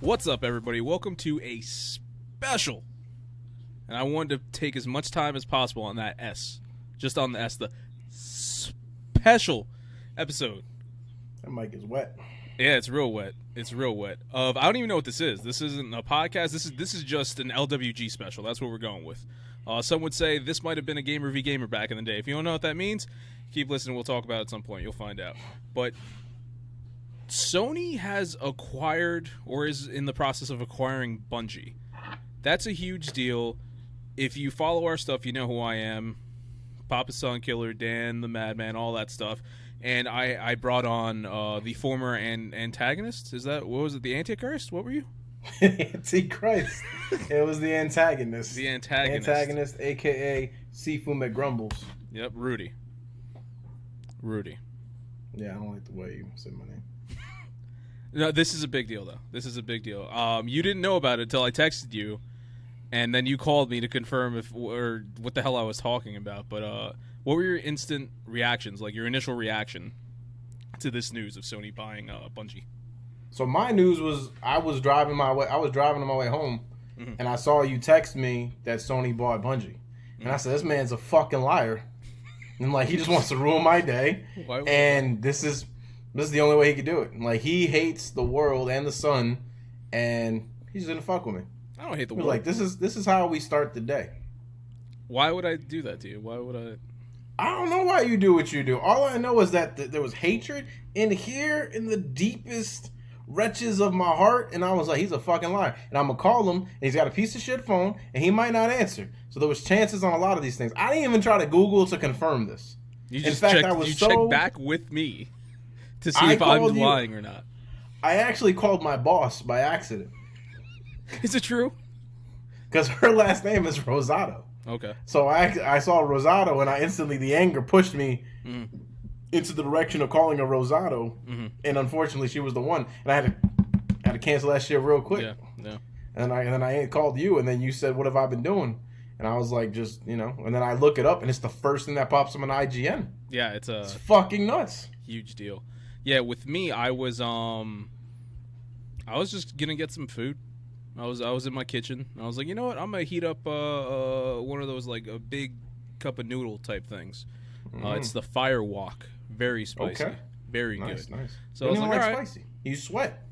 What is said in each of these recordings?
What's up, everybody? Welcome to a special, and I wanted to take as much time as possible on that S, just on the S, the special episode. That mic is wet. Yeah, it's real wet. It's real wet. I don't even know what this is. This isn't a podcast. This is just an LWG special. That's what we're going with. Some would say this might have been a Gamer v Gamer back in the day. If you don't know what that means, keep listening. We'll talk about it at some point. You'll find out. But Sony has acquired, or is in the process of acquiring, Bungie. That's a huge deal. If you follow our stuff, you know who I am. Papa Sun Killer, Dan the Madman, all that stuff. And I brought on the former antagonist. Is that, what was it, the Antichrist? What were you? Antichrist. It was the antagonist. The antagonist. Antagonist, a.k.a. Sifu McGrumbles. Yep, Rudy. Yeah, I don't like the way you say my name. No, this is a big deal, though. This is a big deal. You didn't know about it until I texted you, and then you called me to confirm or what the hell I was talking about. But what were your instant reactions, like your initial reaction to this news of Sony buying Bungie? So my news was I was driving on my way home, and I saw you text me that Sony bought Bungie, and I said, "This man's a fucking liar," and like he just wants to ruin my day. And this is the only way he could do it. Like he hates the world and the sun, and he's gonna fuck with me. I don't hate the world. Like this is how we start the day. Why would I do that to you? Why would I? I don't know why you do what you do. All I know is that there was hatred in here in the deepest reaches of my heart, and I was like, he's a fucking liar. And I'm gonna call him, and he's got a piece of shit phone, and he might not answer. So there was chances on a lot of these things. I didn't even try to Google to confirm this. Checked back with me to see if I'm lying or not. I actually called my boss by accident. Is it true? Because her last name is Rosado. Okay. So I saw Rosado, and I instantly, the anger pushed me into the direction of calling her Rosado, and unfortunately she was the one, and I had to cancel that shit real quick. Yeah. And then I called you, and then you said, "What have I been doing?" And I was like, just, and then I look it up, and it's the first thing that pops up on IGN. Yeah, it's fucking nuts. Huge deal. Yeah, with me, I was just gonna get some food. I was in my kitchen. I was like, you know what? I'm gonna heat up one of those, like a big cup of noodle type things. It's the Fire Wok. Very spicy. Okay. Very good. Nice. So I was like, all right. Spicy. You sweat.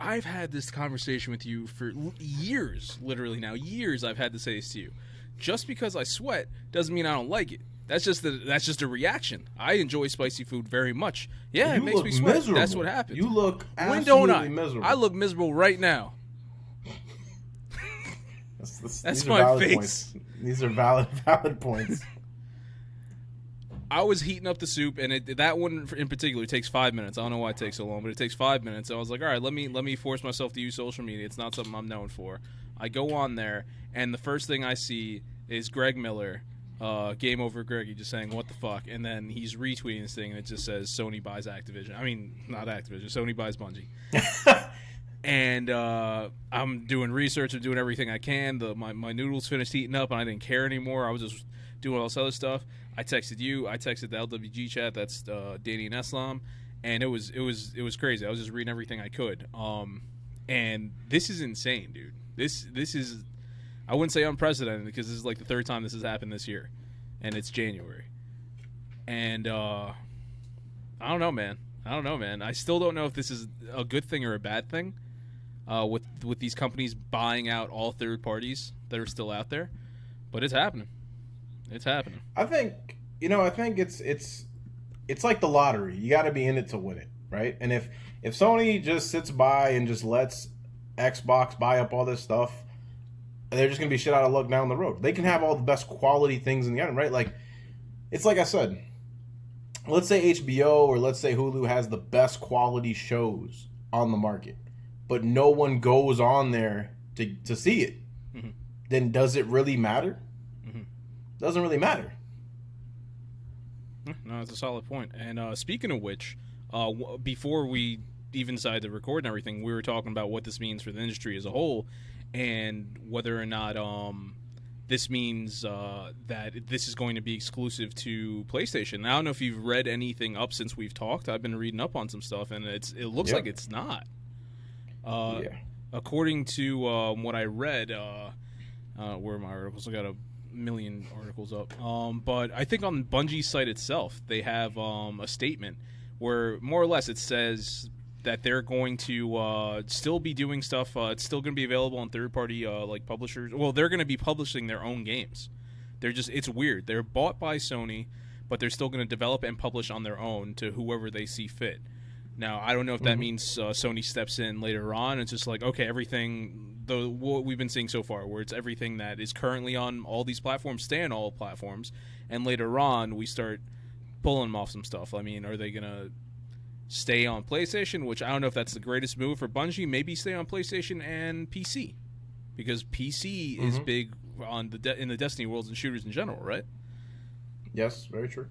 I've had this conversation with you for years, literally now years. I've had to say this to you. Just because I sweat doesn't mean I don't like it. That's just a reaction. I enjoy spicy food very much. Yeah, it makes me sweat. Miserable. That's what happens. You look absolutely miserable. I look miserable right now. That's my face. Points. These are valid points. I was heating up the soup, and that one in particular takes 5 minutes. I don't know why it takes so long, but it takes 5 minutes. I was like, all right, let me force myself to use social media. It's not something I'm known for. I go on there, and the first thing I see is Greg Miller, Game Over Greggy, just saying, what the fuck? And then he's retweeting this thing, and it just says, Sony buys Activision. I mean, not Activision. Sony buys Bungie. And I'm doing research. I'm doing everything I can. My noodles finished heating up, and I didn't care anymore. I was just doing all this other stuff. I texted you. I texted the LWG chat. That's Danny and Eslam, and it was crazy. I was just reading everything I could. And this is insane, dude. This is, I wouldn't say unprecedented, because this is like the third time this has happened this year, and it's January. And I don't know, man. I still don't know if this is a good thing or a bad thing. With these companies buying out all third parties that are still out there, but it's happening. It's happening. I think it's like the lottery. You got to be in it to win it, right? And if Sony just sits by and just lets Xbox buy up all this stuff, they're just gonna be shit out of luck down the road. They can have all the best quality things in the end, right? Like, it's like I said. Let's say HBO or let's say Hulu has the best quality shows on the market, but no one goes on there to see it. Then does it really matter? Doesn't really matter. No, that's a solid point. And speaking of which, before we even decided to record and everything, we were talking about what this means for the industry as a whole, and whether or not this means that this is going to be exclusive to PlayStation. Now, I don't know if you've read anything up since we've talked. I've been reading up on some stuff, and it looks like it's not. Yeah. According to what I read, where are my articles? I got a million articles up. But I think on Bungie's site itself, they have a statement where more or less it says that they're going to still be doing stuff. It's still going to be available on third-party like publishers. Well, they're going to be publishing their own games. It's weird. They're bought by Sony, but they're still going to develop and publish on their own to whoever they see fit. Now, I don't know if that means Sony steps in later on. It's just like, okay, everything, what we've been seeing so far, where it's everything that is currently on all these platforms, stay on all platforms, and later on we start pulling them off some stuff. I mean, are they going to stay on PlayStation, which I don't know if that's the greatest move for Bungie, maybe stay on PlayStation and PC, because PC is big on in the Destiny worlds and shooters in general, right? Yes, very true.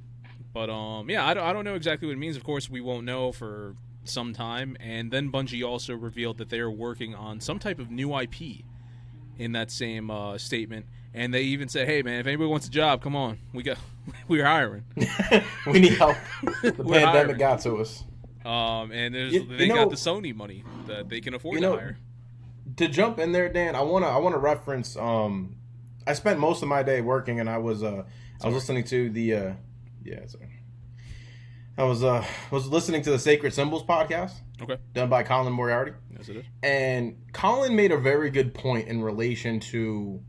But yeah, I don't know exactly what it means. Of course, we won't know for some time. And then Bungie also revealed that they're working on some type of new IP in that same statement. And they even said, "Hey, man, if anybody wants a job, come on, we're hiring. We need help. The pandemic got to us." And they got the Sony money that they can afford to hire. To jump in there, Dan, I wanna reference. I spent most of my day working, and I was listening to the. I was listening to the Sacred Symbols podcast. Okay. Done by Colin Moriarty. Yes, it is. And Colin made a very good point in relation to,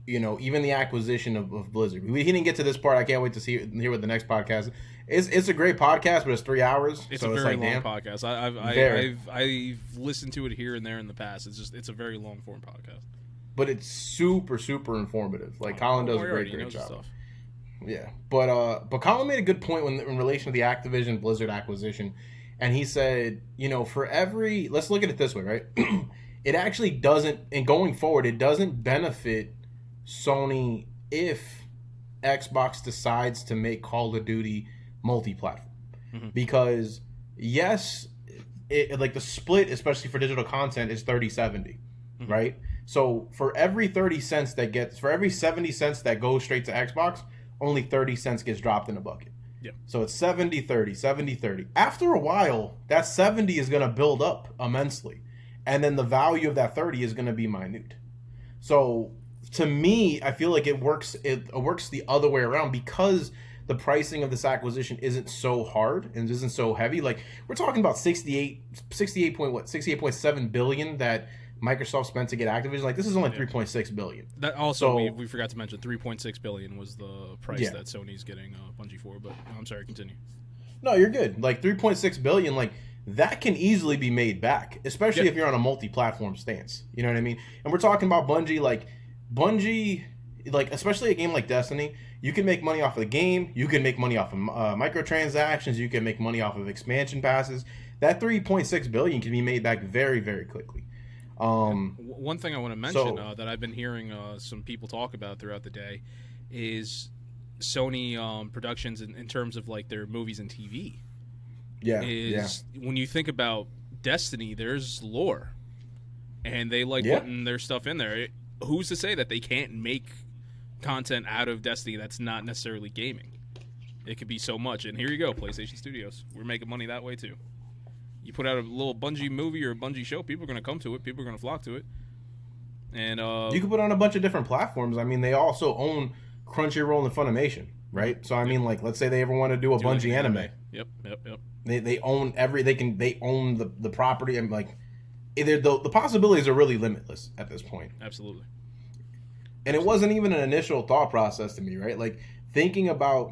even the acquisition of Blizzard. He didn't get to this part. I can't wait to hear what the next podcast is. It's a great podcast, but it's 3 hours. It's so a very long damn. podcast. I've listened to it here and there in the past. It's a very long form podcast. But it's super, super informative. Like Colin does a great job. Yeah, but Colin made a good point in relation to the Activision Blizzard acquisition, and he said, for every, let's look at it this way, right? It actually doesn't, and going forward, it doesn't benefit Sony if Xbox decides to make Call of Duty multi-platform, because yes, like the split, especially for digital content, is 30-70, right? So for every 30 cents for every 70 cents that goes straight to Xbox, only 30 cents gets dropped in a bucket. Yeah. So it's 70-30, 70-30. After a while, that 70 is going to build up immensely. And then the value of that 30 is going to be minute. So to me, I feel like it works the other way around, because the pricing of this acquisition isn't so hard and isn't so heavy. Like, we're talking about 68.7 billion that Microsoft spent to get Activision. Like, this is only 3.6 billion. That also, we forgot to mention 3.6 billion was the price that Sony's getting Bungie for. But I'm sorry, continue. No, you're good. Like 3.6 billion, like that can easily be made back, especially if you're on a multi-platform stance. You know what I mean? And we're talking about Bungie, like especially a game like Destiny. You can make money off of the game. You can make money off of microtransactions. You can make money off of expansion passes. That 3.6 billion can be made back very, very quickly. One thing I want to mention that I've been hearing some people talk about throughout the day is Sony productions in terms of like their movies and TV. When you think about Destiny, there's lore, and they like putting their stuff in there. Who's to say that they can't make content out of Destiny that's not necessarily gaming? It could be so much. And here you go, PlayStation Studios. We're making money that way too. You put out a little Bungie movie or a Bungie show, people are going to come to it. People are going to flock to it. And you can put on a bunch of different platforms. I mean, they also own Crunchyroll and Funimation, right? So I mean, like, let's say they ever want to do a Bungie anime. Yep. They own they own the property, and like, the possibilities are really limitless at this point. Absolutely. And it wasn't even an initial thought process to me, right? Like, thinking about,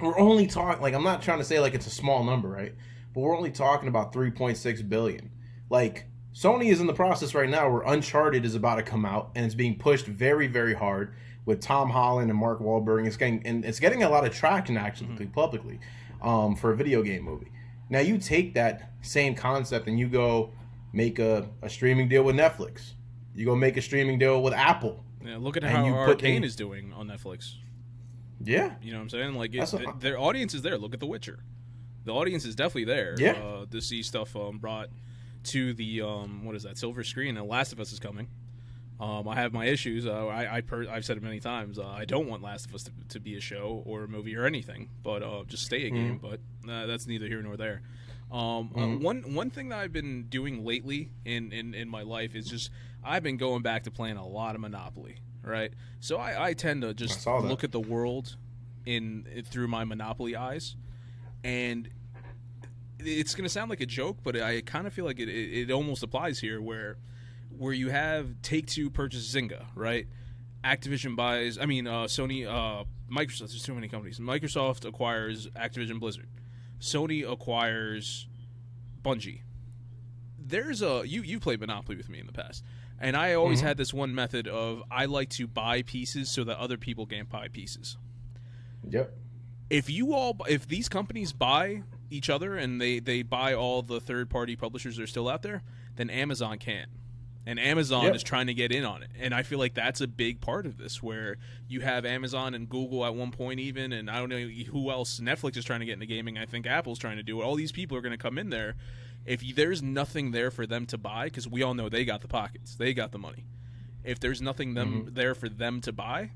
we're only talking, like, I'm not trying to say like it's a small number, right? But we're only talking about 3.6 billion. Like, Sony is in the process right now where Uncharted is about to come out, and it's being pushed very, very hard with Tom Holland and Mark Wahlberg. It's getting a lot of traction actually publicly for a video game movie. Now you take that same concept and you go make a streaming deal with Netflix. You go make a streaming deal with Apple. Yeah, look at how Arcane is doing on Netflix. Yeah, you know what I'm saying? Like, their audience is there. Look at The Witcher. The audience is definitely there to see stuff brought to the what is that, silver screen. And Last of Us is coming. I have my issues. I've said it many times. I don't want Last of Us to be a show or a movie or anything, but just stay a game. But that's neither here nor there. One thing that I've been doing lately in my life is just I've been going back to playing a lot of Monopoly, right? So I tend to just look at the world through my Monopoly eyes, and it's going to sound like a joke, but I kind of feel like it almost applies here, where you have Take-Two purchase Zynga, right? Activision buys, Sony, Microsoft. There's too many companies. Microsoft acquires Activision Blizzard. Sony acquires Bungie. There's you played Monopoly with me in the past, and I always had this one method of I like to buy pieces so that other people can't buy pieces. Yep. If these companies buy each other and they buy all the third-party publishers that are still out there, then Amazon can't. And Amazon is trying to get in on it. And I feel like that's a big part of this, where you have Amazon and Google at one point even, and I don't know who else. Netflix is trying to get into gaming. I think Apple's trying to do it. All these people are going to come in there. If there's nothing there for them to buy, because we all know they got the pockets. They got the money. If there's nothing there for them to buy,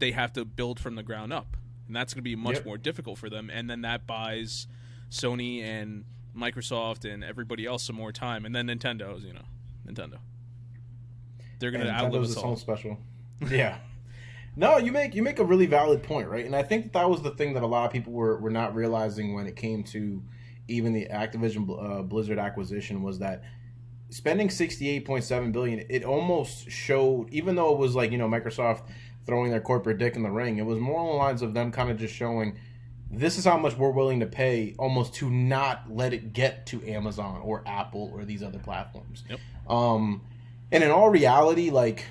they have to build from the ground up. And that's going to be much more difficult for them. And then that buys Sony and Microsoft and everybody else some more time. And then Nintendo. They're going to outlive us all. Special. Yeah. No, you make a really valid point, right? And I think that was the thing that a lot of people were not realizing when it came to even the Activision Blizzard acquisition, was that spending $68.7 billion, it almost showed, even though it was like, Microsoft throwing their corporate dick in the ring, it was more along the lines of them kind of just showing, this is how much we're willing to pay, almost to not let it get to Amazon or Apple or these other platforms. Yep. And in all reality, like,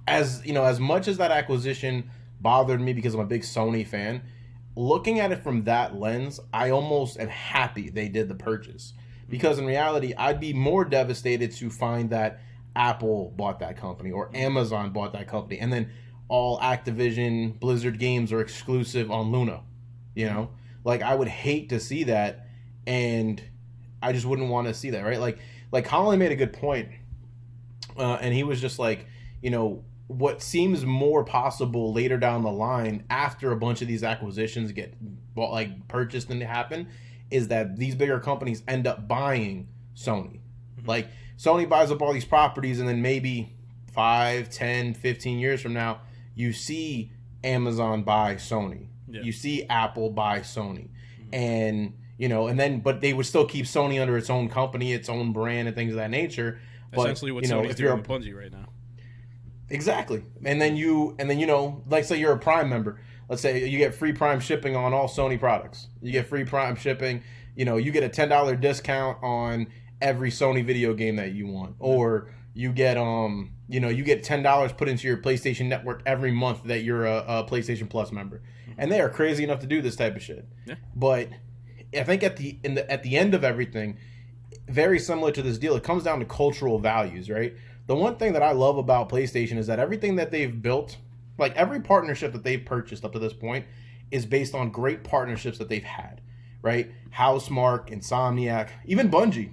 as much as that acquisition bothered me because I'm a big Sony fan, looking at it from that lens, I almost am happy they did the purchase. Because in reality, I'd be more devastated to find that Apple bought that company or Amazon bought that company, and then all Activision Blizzard games are exclusive on Luna. Like, I would hate to see that, and I just wouldn't want to see that, right? Like Colin made a good point, and he was just like, what seems more possible later down the line after a bunch of these acquisitions get purchased and happen, is that these bigger companies end up buying Sony. Like, Sony buys up all these properties, and then maybe 5, 10, 15 years from now, you see Amazon buy Sony. Yeah. You see Apple buy Sony. And, but they would still keep Sony under its own company, its own brand, and things of that nature. Essentially what Sony's doing with Bungie right now. Exactly. And then like, say you're a Prime member. Let's say you get free Prime shipping on all Sony products. You get free Prime shipping. You get a $10 discount on every Sony video game that you want. Or you get you get $10 put into your PlayStation Network every month that you're a PlayStation Plus member. And they are crazy enough to do this type of shit. Yeah. But I think at the end of everything, very similar to this deal, it comes down to cultural values, right? The one thing that I love about PlayStation is that everything that they've built, like every partnership that they've purchased up to this point, is based on great partnerships that they've had, right? Housemarque, Insomniac, even Bungie.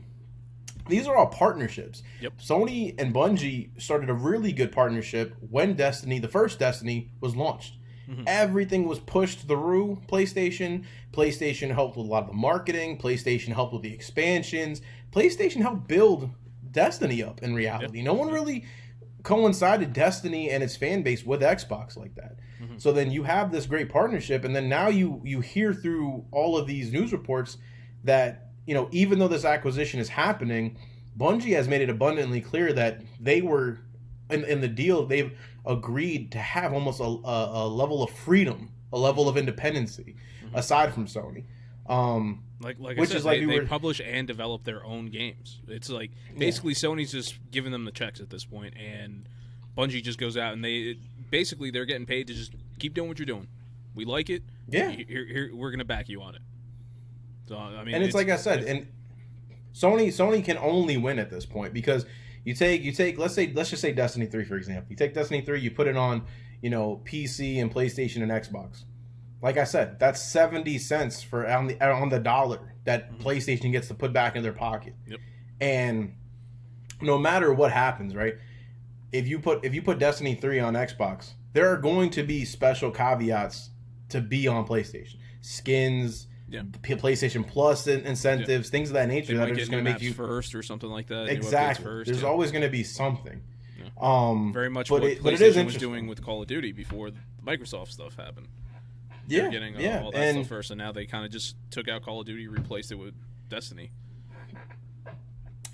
These are all partnerships. Yep. Sony and Bungie started a really good partnership when the first Destiny, was launched. Mm-hmm. Everything was pushed through PlayStation. PlayStation helped with a lot of the marketing. PlayStation helped with the expansions. PlayStation helped build Destiny up in reality. Yep. No one really coincided Destiny and its fan base with Xbox like that. Mm-hmm. So then you have this great partnership, and then now you hear through all of these news reports that, even though this acquisition is happening, Bungie has made it abundantly clear that they were in the deal, they've agreed to have almost a level of freedom, a level of independency, aside from Sony. Like I said, they publish and develop their own games. It's like basically Sony's just giving them the checks at this point, and Bungie just goes out and they're getting paid to just keep doing what you're doing. We like it. Yeah, here we're gonna back you on it. So I mean, and it's like I said, and Sony can only win at this point because you take let's just say Destiny 3 for example. You take Destiny 3, you put it on PC and PlayStation and Xbox. Like I said, that's 70 cents for on the dollar that PlayStation gets to put back in their pocket. Yep. And no matter what happens, right? If you put Destiny 3 on Xbox, there are going to be special caveats to be on PlayStation. Skins, PlayStation Plus incentives, things of that nature that are just going to make you first or something like that. Exactly. First, There's always going to be something. Very much what PlayStation was doing with Call of Duty before the Microsoft stuff happened. They're getting all that stuff first, and now they kind of just took out Call of Duty, replaced it with Destiny.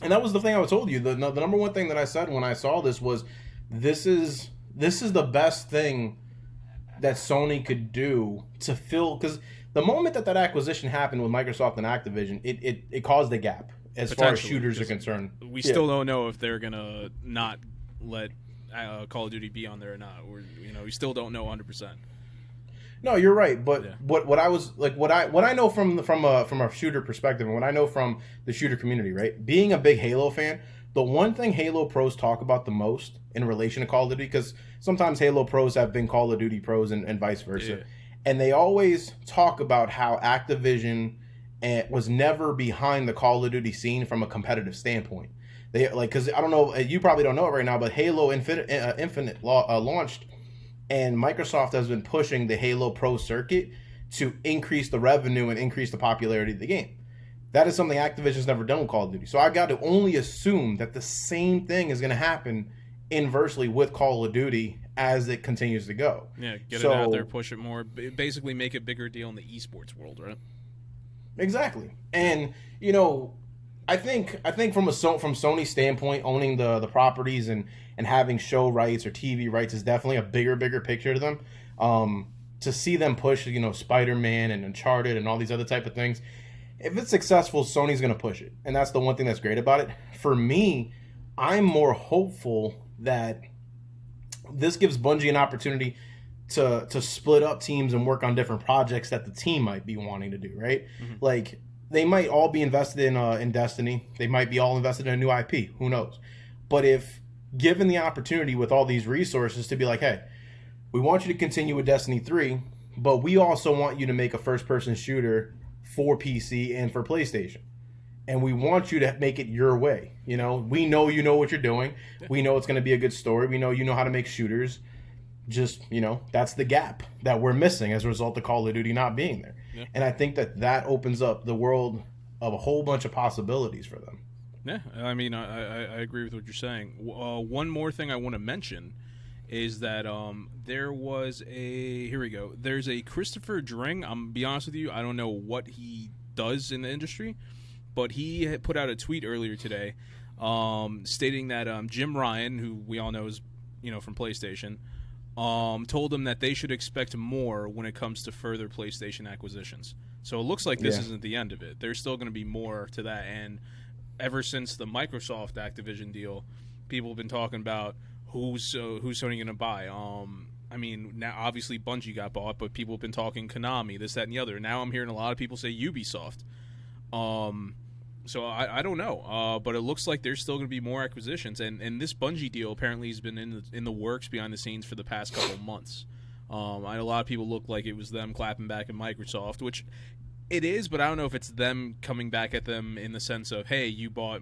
And that was the thing I told you. The number one thing that I said when I saw this was, this is the best thing that Sony could do to fill, because the moment that acquisition happened with Microsoft and Activision, it caused a gap as far as shooters are concerned. We still don't know if they're gonna not let Call of Duty be on there or not. We still don't know 100%. No, you're right. But what I was like, what I know from a shooter perspective, and what I know from the shooter community, right? Being a big Halo fan, the one thing Halo pros talk about the most in relation to Call of Duty, because sometimes Halo pros have been Call of Duty pros and vice versa, and they always talk about how Activision was never behind the Call of Duty scene from a competitive standpoint. They because I don't know, you probably don't know it right now, but Halo Infinite launched. And Microsoft has been pushing the Halo Pro circuit to increase the revenue and increase the popularity of the game. That is something Activision's never done with Call of Duty. So I got to only assume that the same thing is going to happen inversely with Call of Duty as it continues to go. Yeah, get it out there, push it more, basically make it a bigger deal in the esports world, right? Exactly. And, I think from Sony's standpoint, owning the properties and having show rights or TV rights is definitely a bigger picture to them. To see them push, Spider-Man and Uncharted and all these other type of things, if it's successful, Sony's going to push it. And that's the one thing that's great about it. For me, I'm more hopeful that this gives Bungie an opportunity to split up teams and work on different projects that the team might be wanting to do, right? Mm-hmm. Like, they might all be invested in Destiny. They might be all invested in a new IP. Who knows? But if given the opportunity with all these resources to be like, hey, we want you to continue with Destiny 3, but we also want you to make a first-person shooter for PC and for PlayStation. And we want you to make it your way. We know you know what you're doing. We know it's going to be a good story. We know you know how to make shooters. Just, that's the gap that we're missing as a result of Call of Duty not being there. Yeah. And I think that opens up the world of a whole bunch of possibilities for them. Yeah, I mean, I agree with what you're saying. One more thing I want to mention is that there's a Christopher Dring. I'm be honest with you, I don't know what he does in the industry, but he had put out a tweet earlier today stating that Jim Ryan, who we all know is from PlayStation, told them that they should expect more when it comes to further PlayStation acquisitions. So it looks like this isn't the end of it. There's still going to be more to that. And ever since the Microsoft Activision deal, people have been talking about who's Sony going to buy. I mean, now obviously Bungie got bought, but people have been talking Konami, this, that, and the other. Now I'm hearing a lot of people say Ubisoft. So I don't know, but it looks like there's still going to be more acquisitions, and this Bungie deal apparently has been in the works behind the scenes for the past couple of months. A lot of people look like it was them clapping back at Microsoft, which it is, but I don't know if it's them coming back at them in the sense of, hey, you bought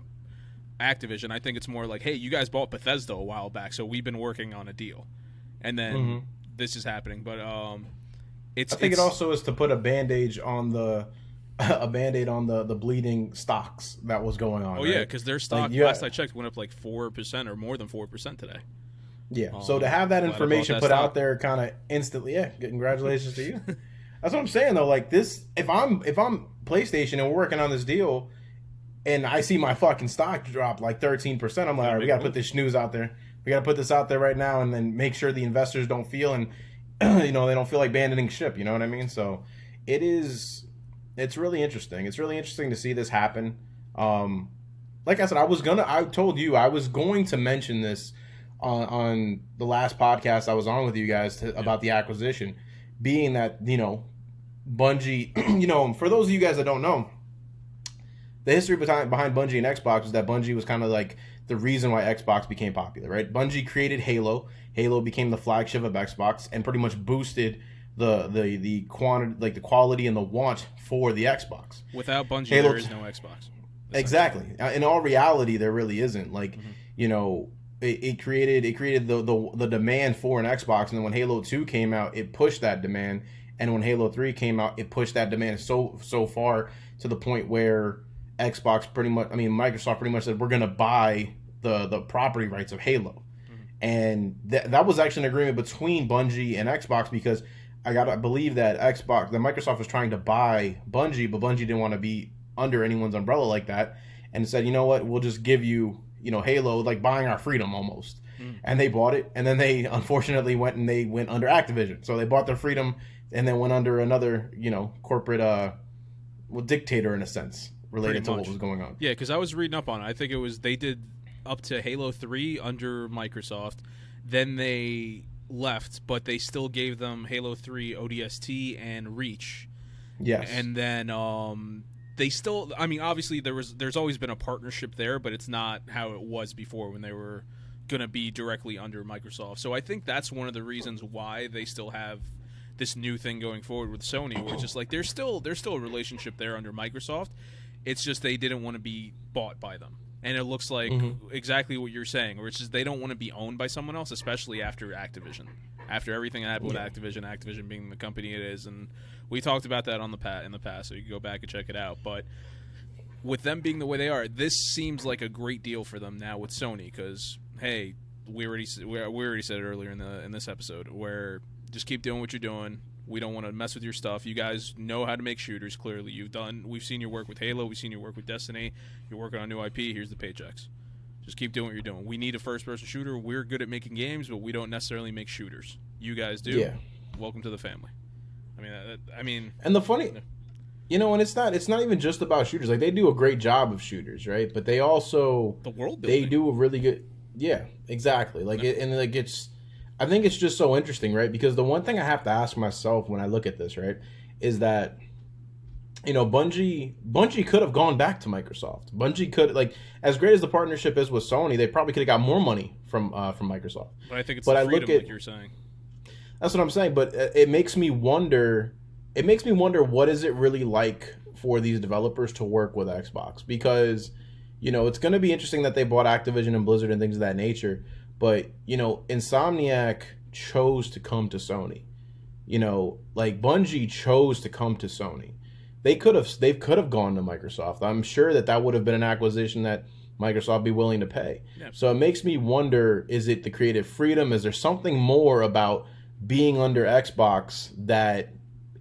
Activision. I think it's more like, hey, you guys bought Bethesda a while back, so we've been working on a deal, and then this is happening. But I think it also is to put a bandage on the. A Band-Aid on the bleeding stocks that was going on. Oh, right? Yeah, because their stock, last I checked, went up like 4% or more than 4% today. Yeah, so to have that information put out there kind of instantly, congratulations to you. That's what I'm saying, though. Like, this, if I'm PlayStation and we're working on this deal and I see my fucking stock drop like 13%, I'm like, all right, we got to put this news out there. We got to put this out there right now and then make sure the investors don't feel and, they don't feel like abandoning ship, you know what I mean? So it's really interesting. It's really interesting to see this happen. Like I said, I told you I was going to mention this on the last podcast I was on with you guys about the acquisition, being that, Bungie, for those of you guys that don't know, the history behind Bungie and Xbox is that Bungie was kind of like the reason why Xbox became popular, right? Bungie created Halo. Halo became the flagship of Xbox and pretty much boosted the quantity, like the quality and the want for the Xbox. Without Bungie, there is no Xbox. Exactly. In all reality, there really isn't. Like, it created the demand for an Xbox, and then when Halo 2 came out, it pushed that demand, And when Halo 3 came out, it pushed that demand so far to the point where Microsoft pretty much said, we're going to buy the property rights of Halo. And that was actually an agreement between Bungie and Xbox, because I gotta believe that Microsoft was trying to buy Bungie, but Bungie didn't want to be under anyone's umbrella like that, and said, you know what, we'll just give you, Halo, like buying our freedom almost. And they bought it, and then they unfortunately went under Activision. So they bought their freedom and then went under another, corporate dictator in a sense, related to what was going on. Yeah, because I was reading up on it. I think it was they did up to Halo 3 under Microsoft. Then they left, but they still gave them Halo 3 ODST and Reach. Yes. And then they still, obviously there's always been a partnership there, but it's not how it was before when they were going to be directly under Microsoft. So I think that's one of the reasons why they still have this new thing going forward with Sony, where it's just like there's still a relationship there under Microsoft. It's just they didn't want to be bought by them. And it looks like exactly what you're saying, where it's just they don't want to be owned by someone else, especially after Activision. After everything that happened with Activision being the company it is, and we talked about that in the past, so you can go back and check it out. But with them being the way they are, this seems like a great deal for them now with Sony, because hey, we already said it earlier in this episode, where just keep doing what you're doing. We don't want to mess with your stuff. You guys know how to make shooters, clearly. We've seen your work with Halo. We've seen your work with Destiny. You're working on new IP. Here's the paychecks. Just keep doing what you're doing. We need a first-person shooter. We're good at making games, but we don't necessarily make shooters. You guys do. Yeah. Welcome to the family. And the funny, and it's not even just about shooters. Like, they do a great job of shooters, right? But they also the world building. They do a really good. Yeah, exactly. I think it's just so interesting, right? Because the one thing I have to ask myself when I look at this, right, is that, Bungie could have gone back to Microsoft. Bungie could, as great as the partnership is with Sony, they probably could have got more money from Microsoft. But I think it's the freedom, like you're saying. That's what I'm saying. But it makes me wonder. It makes me wonder, what is it really like for these developers to work with Xbox? Because, it's going to be interesting that they bought Activision and Blizzard and things of that nature. But, Insomniac chose to come to Sony. Bungie chose to come to Sony. They could have gone to Microsoft. I'm sure that would have been an acquisition that Microsoft be willing to pay. Yeah. So it makes me wonder, is it the creative freedom? Is there something more about being under Xbox that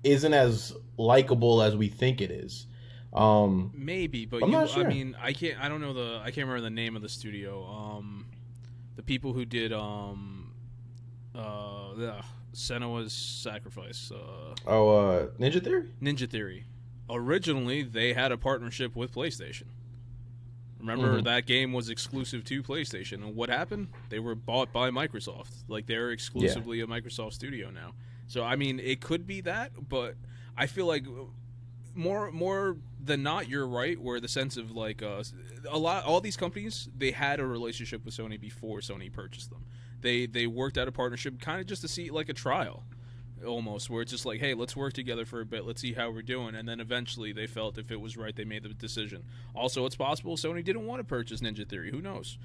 isn't as likable as we think it is? Maybe, but I'm not sure. I can't remember the name of the studio. The people who did Senua's Sacrifice. Ninja Theory? Ninja Theory. Originally, they had a partnership with PlayStation. Remember, that game was exclusive to PlayStation. And what happened? They were bought by Microsoft. They're exclusively a Microsoft studio now. So, it could be that, but I feel like more than not, you're right, where the sense of all these companies, they had a relationship with Sony before Sony purchased them. They worked out a partnership kind of just to see, like a trial almost, where it's just like, hey, let's work together for a bit, let's see how we're doing, and then eventually they felt if it was right, they made the decision. Also, it's possible Sony didn't want to purchase Ninja Theory. Who knows?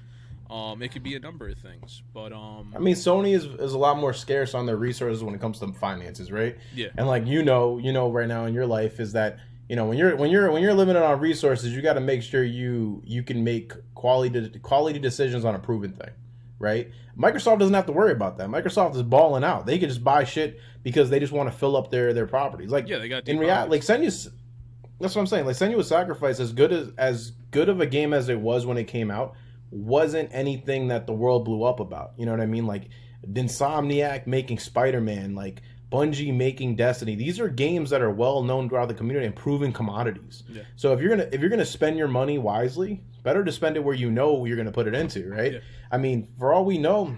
It could be a number of things, but Sony is a lot more scarce on their resources when it comes to finances, right? Yeah. And right now in your life is that, when you're limited on resources, you got to make sure you can make quality decisions on a proven thing, right? Microsoft doesn't have to worry about that. Microsoft is balling out. They can just buy shit because they just want to fill up their properties. They got in reality, that's what I'm saying. Senua's Sacrifice, as good of a game as it was when it came out, wasn't anything that the world blew up about. You know what I mean? Insomniac making Spider-Man, Bungie making Destiny. These are games that are well known throughout the community and proven commodities. Yeah. So if you're gonna spend your money wisely, it's better to spend it where you're gonna put it into, right? Yeah. For all we know,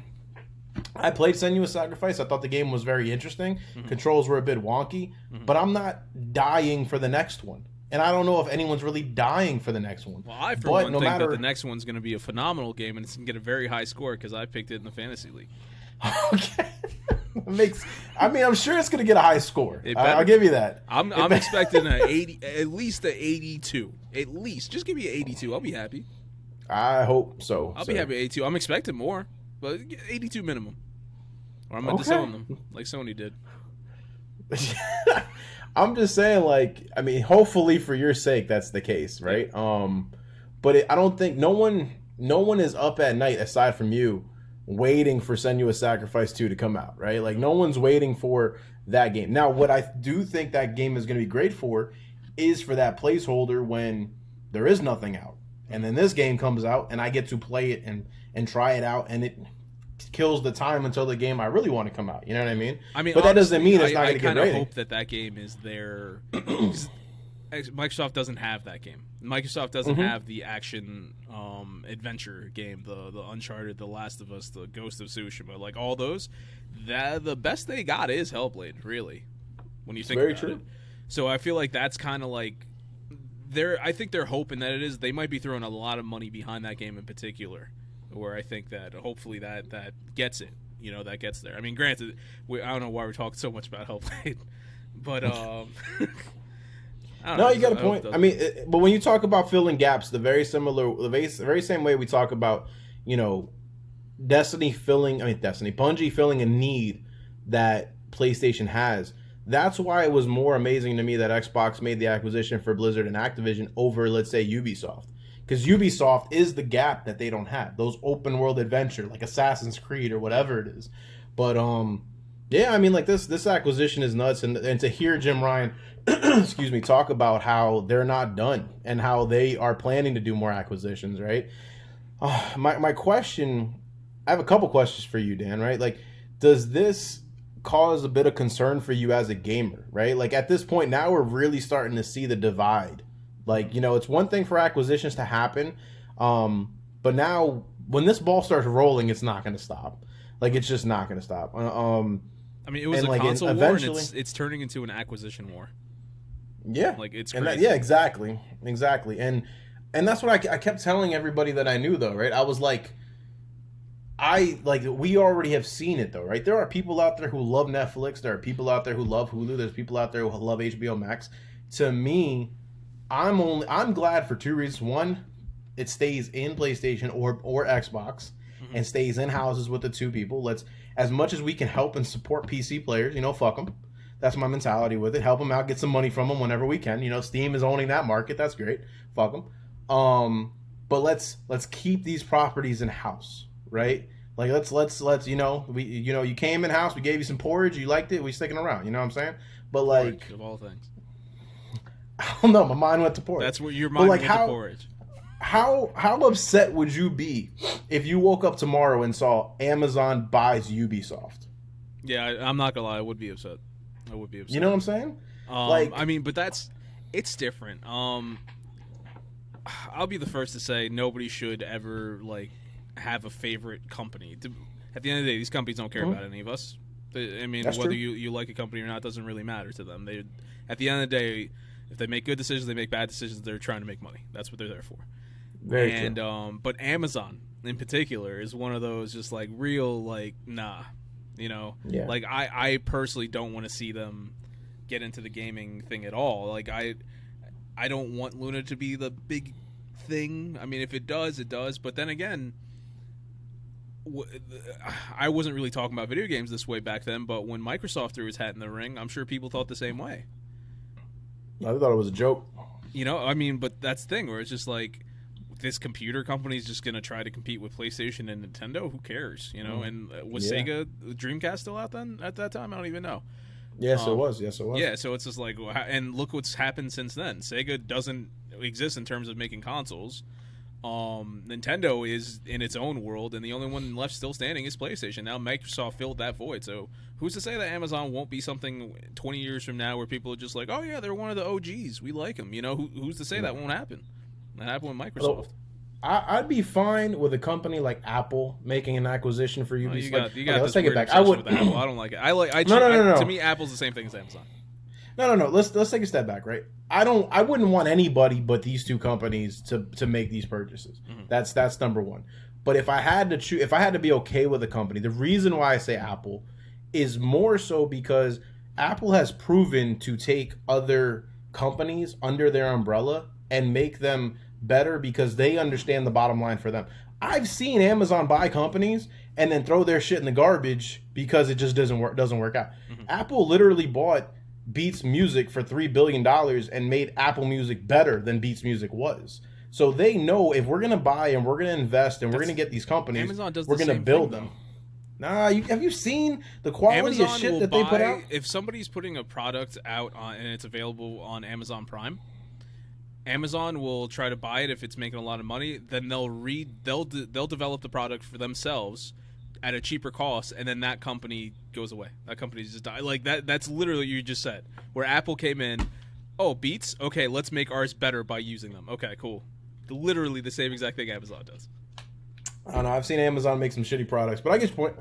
I played Senua's Sacrifice. I thought the game was very interesting. Mm-hmm. Controls were a bit wonky, but I'm not dying for the next one. And I don't know if anyone's really dying for the next one. Well, I think that the next one's going to be a phenomenal game, and it's going to get a very high score because I picked it in the fantasy league. Okay. I'm sure it's going to get a high score. I'll give you that. I'm expecting at least an 82. At least. Just give me an 82. I'll be happy. I hope so. I'll be happy at 82. I'm expecting more, but 82 minimum. Or I'm going to disown them like Sony did. I'm just saying, like, I mean, hopefully for your sake, that's the case, right? But I don't think no one is up at night aside from you, waiting for Senua's Sacrifice 2 to come out, right? Like, no one's waiting for that game. Now, what I do think that game is going to be great for is for that placeholder when there is nothing out, and then this game comes out, and I get to play it and try it out, and it kills the time until the game I really want to come out. You know what I mean? I mean, but that doesn't mean it's not going to get rated. I hope that game is there. Microsoft doesn't have that game. Microsoft doesn't have the action adventure game, the Uncharted, the Last of Us, the Ghost of Tsushima, like all those. The best they got is Hellblade, really, when you think about it. So I feel like that's kind of like I think they're hoping that it is. They might be throwing a lot of money behind that game in particular, where I think that hopefully that gets it. You know, that gets there. I mean, granted, I don't know why we're talking so much about Hellblade, but no, you got a point. I mean, but when you talk about filling gaps, the very same way we talk about, you know, Bungie filling a need that PlayStation has. That's why it was more amazing to me that Xbox made the acquisition for Blizzard and Activision over, let's say, Ubisoft. Because Ubisoft is the gap that they don't have. Those open world adventure, like Assassin's Creed or whatever it is. But yeah, I mean, like this acquisition is nuts, and to hear Jim Ryan, excuse me, talk about how they're not done and how they are planning to do more acquisitions, right? My question, I have a couple questions for you, Dan. Right? Like, does this cause a bit of concern for you as a gamer? Right? Like at this point now, we're really starting to see the divide. Like, you know, it's one thing for acquisitions to happen, but now when this ball starts rolling, it's not going to stop. Like, it's just not going to stop. I mean, it was a console war, and it's turning into an acquisition war. Yeah, like it's crazy. Yeah, exactly, and that's what I kept telling everybody that I knew, though, right? I was like, we already have seen it, though, right? There are people out there who love Netflix. There are people out there who love Hulu. There's people out there who love HBO Max. To me, I'm glad for two reasons. One, it stays in PlayStation or Xbox and stays in houses with the two people. As much as we can help and support PC players, you know, fuck them. That's my mentality with it. Help them out, get some money from them whenever we can. You know, Steam is owning that market. That's great. Fuck them. But let's keep these properties in house, right? Like let's you know, you came in house, we gave you some porridge, you liked it, we sticking around. You know what I'm saying? But like, porridge, of all things. I don't know. My mind went to porridge. That's where your mind went to porridge. How upset would you be if you woke up tomorrow and saw Amazon buys Ubisoft? Yeah, I'm not gonna lie. I would be upset. You know what I'm saying? I mean, but it's different. I'll be the first to say nobody should ever like have a favorite company. At the end of the day, these companies don't care about any of us. I mean, That's whether true. you like a company or not doesn't really matter to them. At the end of the day, if they make good decisions, they make bad decisions. They're trying to make money. That's what they're there for. Very true. But Amazon in particular is one of those just like real like nah, you know. Yeah. Like I personally don't want to see them get into the gaming thing at all. Like I don't want Luna to be the big thing. I mean, if it does, it does. But then again, I wasn't really talking about video games this way back then. But when Microsoft threw its hat in the ring, I'm sure people thought the same way. I thought it was a joke. You know, I mean, but that's the thing where it's just like this computer company is just going to try to compete with PlayStation and Nintendo. Who cares? You know, and was Sega Dreamcast still out then at that time? I don't even know. Yes, it was. Yeah, so it's just like, and look what's happened since then. Sega doesn't exist in terms of making consoles. Nintendo is in its own world, and the only one left still standing is PlayStation. Now Microsoft filled that void, so who's to say that Amazon won't be something 20 years from now where people are just like, oh yeah, they're one of the OGs, we like them. You know, who's to say that won't happen? That happened with Microsoft. I'd be fine with a company like Apple making an acquisition for Ubisoft. You got let's take it back. I don't like it. No. To me, Apple's the same thing as Amazon. No. Let's take a step back, right? I wouldn't want anybody but these two companies to make these purchases. Mm-hmm. That's number one. But if I had to choose, if I had to be okay with a company, the reason why I say Apple is more so because Apple has proven to take other companies under their umbrella and make them better because they understand the bottom line for them. I've seen Amazon buy companies and then throw their shit in the garbage because it just doesn't work out. Mm-hmm. Apple literally bought Beats Music for $3 billion and made Apple Music better than Beats Music was. So they know if we're going to buy and we're going to invest and we're going to get these companies, Amazon does we're going to build them. Nah, have you seen the quality Amazon of shit that they put out? If somebody's putting a product out and it's available on Amazon Prime, Amazon will try to buy it if it's making a lot of money. Then they'll develop the product for themselves at a cheaper cost, and then that company goes away. That company's just die. Like that. That's literally what you just said. Where Apple came in, oh, Beats, okay, let's make ours better by using them. Okay, cool. Literally the same exact thing Amazon does. I don't know. I've seen Amazon make some shitty products, but I get your point.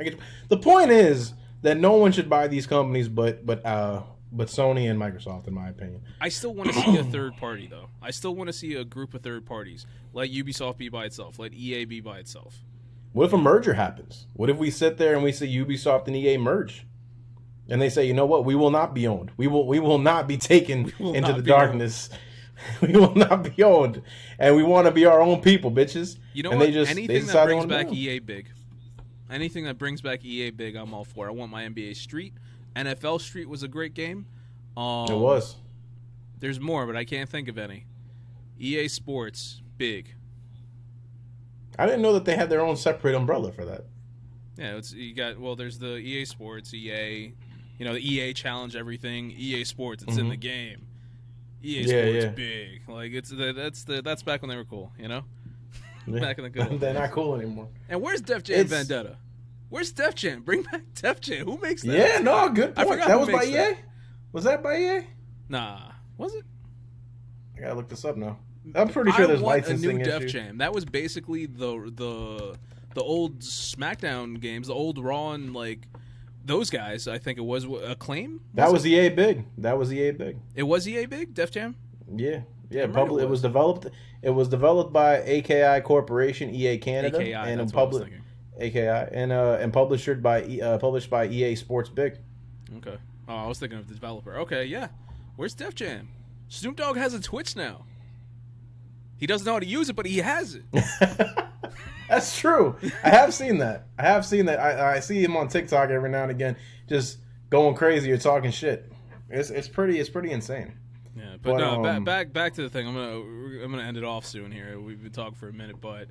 The point is that no one should buy these companies, but Sony and Microsoft, in my opinion. I still want to see a third party, though. I still want to see a group of third parties. Let Ubisoft be by itself. Let EA be by itself. What if a merger happens? What if we sit there and we see Ubisoft and EA merge, and they say, you know what, we will not be owned. We will not be taken into the darkness. We will not be owned, and we want to be our own people, bitches. You know and what? Anything that brings back EA big. Anything that brings back EA big, I'm all for. I want my NBA Street. NFL Street was a great game. It was. There's more, but I can't think of any. EA Sports, big. I didn't know that they had their own separate umbrella for that. Yeah, there's the EA Sports, EA, the EA Challenge everything, EA Sports, it's in the game. EA Sports big. Like that's back when they were cool, Back in the good old They're days. not cool anymore. And where's Def Jam Vendetta? Where's Def Jam? Bring back Def Jam. Who makes that? Yeah, no, good point. That was by EA? That. Was that by EA? Nah. Was it? I gotta look this up now. I'm pretty sure there's licensing issues. Def Jam. That was basically the old SmackDown games, the old Raw and those guys. I think it was Acclaim. That was EA big. It was EA big. Def Jam. Yeah. It was developed. It was developed by AKI Corporation, EA Canada, AKI, and published by EA Sports Big. Okay. Oh, I was thinking of the developer. Okay, yeah. Where's Def Jam? Snoop Dogg has a Twitch now. He doesn't know how to use it, but he has it. That's true. I have seen that. I see him on TikTok every now and again, just going crazy or talking shit. It's pretty insane. Yeah, but no. Back to the thing. I'm gonna end it off soon here. We've been talking for a minute, but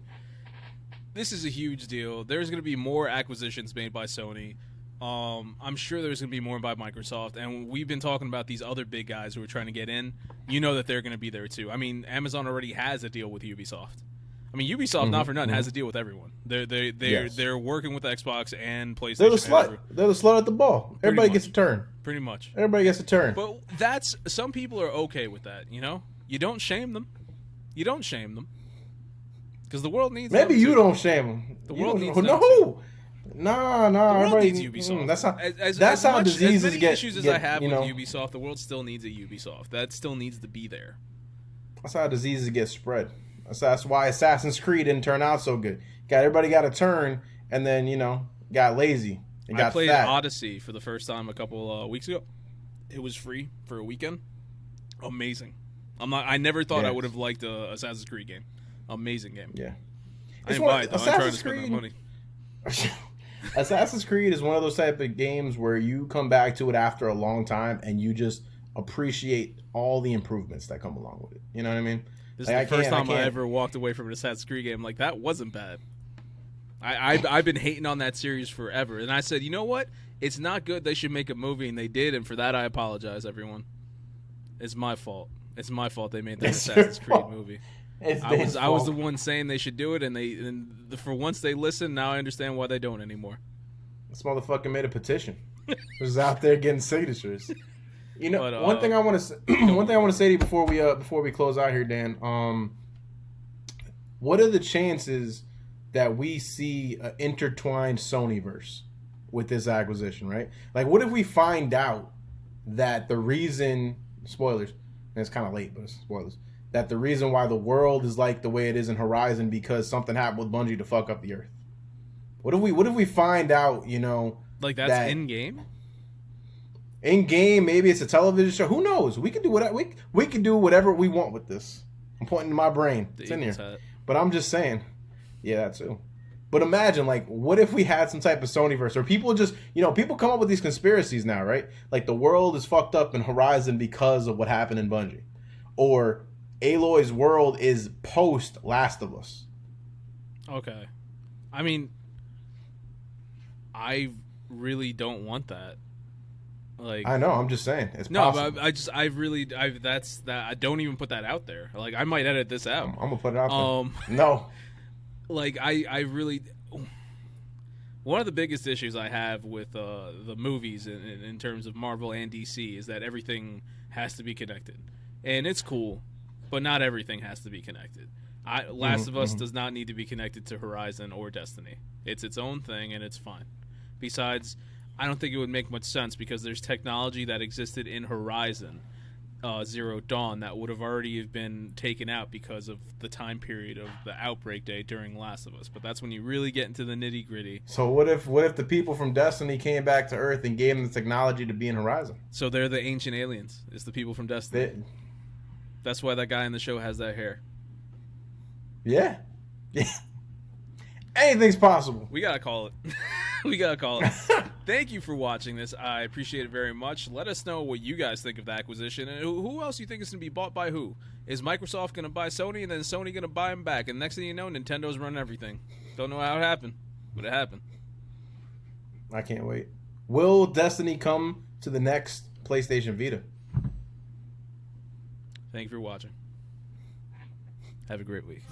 this is a huge deal. There's gonna be more acquisitions made by Sony. I'm sure there's going to be more by Microsoft, and we've been talking about these other big guys who are trying to get in. You know that they're going to be there too. I mean, Amazon already has a deal with Ubisoft. I mean, Ubisoft, not for nothing, has a deal with everyone. They're working with Xbox and PlayStation. They're the slut. They're the slut at the ball. Everybody gets a turn. Pretty much. Everybody gets a turn. But some people are okay with that. You don't shame them. Because the world needs. Maybe you don't shame them. The world needs. No. Nah. Everybody needs Ubisoft. That's how diseases get. As many issues as I have with Ubisoft, the world still needs a Ubisoft. That still needs to be there. That's how diseases get spread. That's why Assassin's Creed didn't turn out so good. Everybody got a turn, and then got lazy and got I played fat. Odyssey for the first time a couple weeks ago. It was free for a weekend. Amazing. I never thought I would have liked a Assassin's Creed game. Amazing game. Yeah. I didn't buy it though. I tried to spend that money. Assassin's Creed is one of those type of games where you come back to it after a long time and you just appreciate all the improvements that come along with it. You know what I mean? This is the first time I ever walked away from an Assassin's Creed game like that wasn't bad. I've been hating on that series forever, and I said, you know what? It's not good. They should make a movie, and they did, and for that I apologize, everyone. It's my fault. It's my fault they made that Assassin's Creed movie. I was the one saying they should do it, and for once they listened. Now I understand why they don't anymore. This motherfucker made a petition. Was out there getting signatures. One thing I want to say to you before we close out here, Dan. What are the chances that we see an intertwined Sonyverse with this acquisition? Right? Like, what if we find out that the reason spoilers, and it's kind of late, but it's spoilers. That the reason why the world is like the way it is in Horizon because something happened with Bungie to fuck up the Earth. What if we find out, like that's in game? In game, maybe it's a television show. Who knows? We can do we can do whatever we want with this. I'm pointing to my brain. It's in here. But I'm just saying. Yeah, that too. But imagine, like, what if we had some type of Sonyverse, or people just, people come up with these conspiracies now, right? Like, the world is fucked up in Horizon because of what happened in Bungie, or Aloy's world is post Last of Us. Okay, I mean, I really don't want that. Like, I know, I'm just saying, it's no, possible. but I don't even put that out there. Like, I might edit this out. I'm gonna put it out there. No. Like, I really, one of the biggest issues I have with the movies in terms of Marvel and DC is that everything has to be connected, and it's cool, but not everything has to be connected. Last of Us does not need to be connected to Horizon or Destiny. It's its own thing, and it's fine. Besides, I don't think it would make much sense because there's technology that existed in Horizon Zero Dawn that would have already been taken out because of the time period of the outbreak day during Last of Us. But that's when you really get into the nitty gritty. So what if the people from Destiny came back to Earth and gave them the technology to be in Horizon? So they're the ancient aliens. It's the people from Destiny. That's why that guy in the show has that hair. Yeah. Anything's possible. We gotta call it. We gotta call it. Thank you for watching this. I appreciate it very much. Let us know what you guys think of the acquisition, and who else you think is going to be bought by who. Is Microsoft going to buy Sony, and then Sony going to buy them back? And next thing you know, Nintendo's running everything. Don't know how it happened, but it happened. I can't wait. Will Destiny come to the next PlayStation Vita? Thank you for watching. Have a great week.